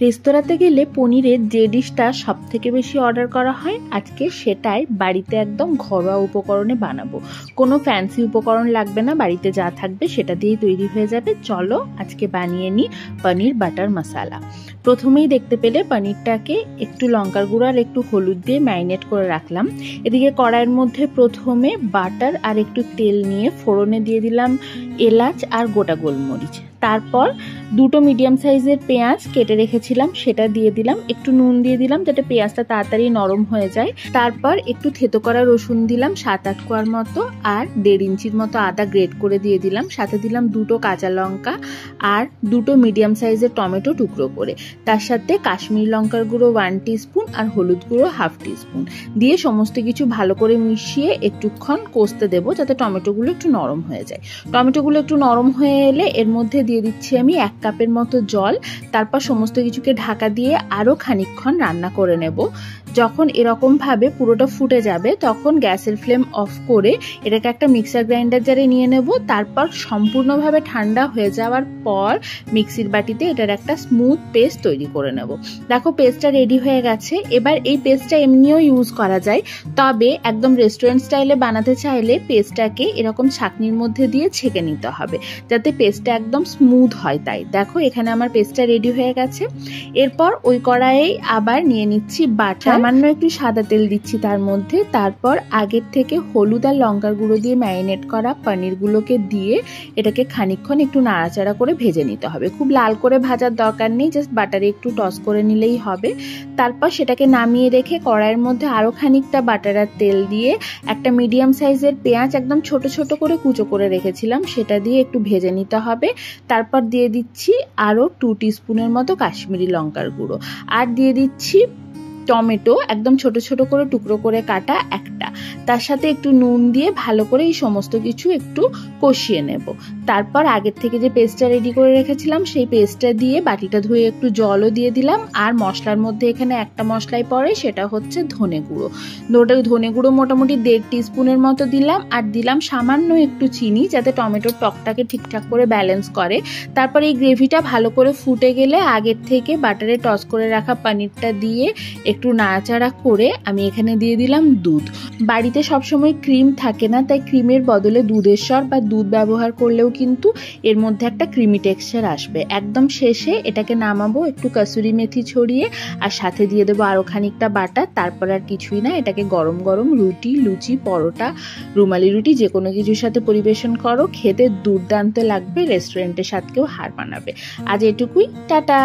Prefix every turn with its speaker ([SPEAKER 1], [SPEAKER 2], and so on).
[SPEAKER 1] রেস্তোরাঁতে গেলে পনিরের যে ডিশটা সব থেকে বেশি অর্ডার করা হয়, আজকে সেটাই বাড়িতে একদম ঘরোয়া উপকরণে বানাবো। কোনো ফ্যান্সি উপকরণ লাগবে না, বাড়িতে যা থাকবে সেটা দিয়েই তৈরি হয়ে যাবে। চলো আজকে বানিয়ে নিই পনির বাটার মশালা। প্রথমেই দেখতে পেলে পনিরটাকে একটু লঙ্কার গুঁড়ো আর একটু হলুদ দিয়ে ম্যারিনেট করে রাখলাম। এদিকে কড়াইয়ের মধ্যে প্রথমে বাটার আর একটু তেল নিয়ে ফোড়নে দিয়ে দিলাম এলাচ আর গোটা গোলমরিচ। তারপর দুটো মিডিয়াম সাইজের পেঁয়াজ কেটে রেখেছিলাম সেটা দিয়ে দিলাম, একটু নুন দিয়ে দিলাম যাতে পেঁয়াজটা তাড়াতাড়ি নরম হয়ে যায়। তারপর একটু থেতো করা রসুন দিলাম 7-8 কোয়ার মতো, আর 1.5 ইঞ্চির মতো আদা গ্রেট করে দিয়ে দিলাম। সাথে দিলাম দুটো কাঁচা লঙ্কা আর দুটো মিডিয়াম সাইজের টমেটো টুকরো করে। তার সাথে কাশ্মীরি লঙ্কার গুঁড়ো 1 টিস্পুন আর হলুদ গুঁড়ো 1/2 টিস্পুন দিয়ে সমস্ত কিছু ভালো করে মিশিয়ে একটুক্ষণ কষতে দেবো যাতে টমেটোগুলো একটু নরম হয়ে যায়। টমেটোগুলো একটু নরম হয়ে এলে এর মধ্যে দিয়ে দিচ্ছি আমি 1 কাপের মতো জল। তারপর সমস্ত কিছুকে ঢাকা দিয়ে আরও খানিকক্ষণ রান্না করে নেব। যখন এরকম ভাবে পুরোটা ফুটে যাবে তখন গ্যাসের ফ্লেম অফ করে এটাকে একটা মিক্সার গ্রাইন্ডার জারে নিয়ে নেব। তারপর সম্পূর্ণভাবে ঠান্ডা হয়ে যাওয়ার পর মিক্সির বাটিতে এটার একটা স্মুথ পেস্ট তৈরি করে নেব। দেখো পেস্টটা রেডি হয়ে গেছে। এবার এই পেস্টটা এমনিও ইউজ করা যায়, তবে একদম রেস্টুরেন্ট স্টাইলে বানাতে চাইলে পেস্টটাকে এরকম ছাঁকনির মধ্যে দিয়ে ছেঁকে নিতে হবে যাতে পেস্টটা একদম স্মুথ হয়। তাই দেখো এখানে আমার পেস্টটা রেডি হয়ে গেছে। এরপর ওই কড়াইয়ে আবার নিয়ে নিচ্ছি বাটার, সামান্য একটু সাদা তেল দিচ্ছি তার মধ্যে। তারপর আগের থেকে হলুদ আর লঙ্কার গুঁড়ো দিয়ে ম্যারিনেট করা পনিরগুলোকে দিয়ে এটাকে খানিকক্ষণ একটু নাড়াচাড়া করে ভেজে নিতে হবে। খুব লাল করে ভাজার দরকার নেই, জাস্ট বাটারে একটু টস করে নিলেই হবে। তারপর সেটাকে নামিয়ে রেখে কড়াইয়ের মধ্যে আরো খানিকটা বাটার আর তেল দিয়ে একটা মিডিয়াম সাইজের পেঁয়াজ একদম ছোট ছোট করে কুচো করে রেখেছিলাম সেটা দিয়ে একটু ভেজে নিতে হবে। তারপর দিয়ে দিচ্ছি আরো 2 টিস্পুনের মতো কাশ্মীরি লঙ্কার গুঁড়ো, আর দিয়ে দিচ্ছি টমেটো একদম ছোট ছোট করে টুকরো করে কাটা একটা। তার সাথে একটু নুন দিয়ে ভালো করে এই সমস্ত কিছু একটু কষিয়ে নেব। তারপর আগের থেকে যে পেস্টটা রেডি করে রেখেছিলাম সেই পেস্টটা দিয়ে বাটিটা ধুয়ে একটু জলও দিয়ে দিলাম। আর মশলার মধ্যে এখানে একটা মশলাই পড়ে, সেটা হচ্ছে ধনে গুঁড়ো। ধনে গুঁড়ো মোটামুটি 1.5 টিস্পুনের মতো দিলাম, আর দিলাম সামান্য একটু চিনি যাতে টমেটোর টকটাকে ঠিকঠাক করে ব্যালেন্স করে। তারপর এই গ্রেভিটা ভালো করে ফুটে গেলে আগের থেকে বাটারে টস করে রাখা পনিরটা দিয়ে একটু নাড়াচাড়া করে আমি এখানে দিয়ে দিলাম দুধ। বাড়িতে সবসময় ক্রিম থাকে না, তাই ক্রিমের বদলে দুধের সর বা দুধ ব্যবহার করলেও কিন্তু এর মধ্যে একটা ক্রিমি টেক্সচার আসবে। একদম শেষে এটাকে নামাবো একটু কসুরি মেথি ছড়িয়ে, আর সাথে দিয়ে দেবো আরো খানিকটা বাটার। তারপর আর কিছুই না, এটাকে গরম গরম রুটি, লুচি, পরোটা, রুমালি রুটি যে কোনো কিছুর সাথে পরিবেশন করো, খেতে দুর্দান্ত লাগবে, রেস্টুরেন্টের স্বাদকেও হার মানাবে। আজ এটুকুই, টাটা।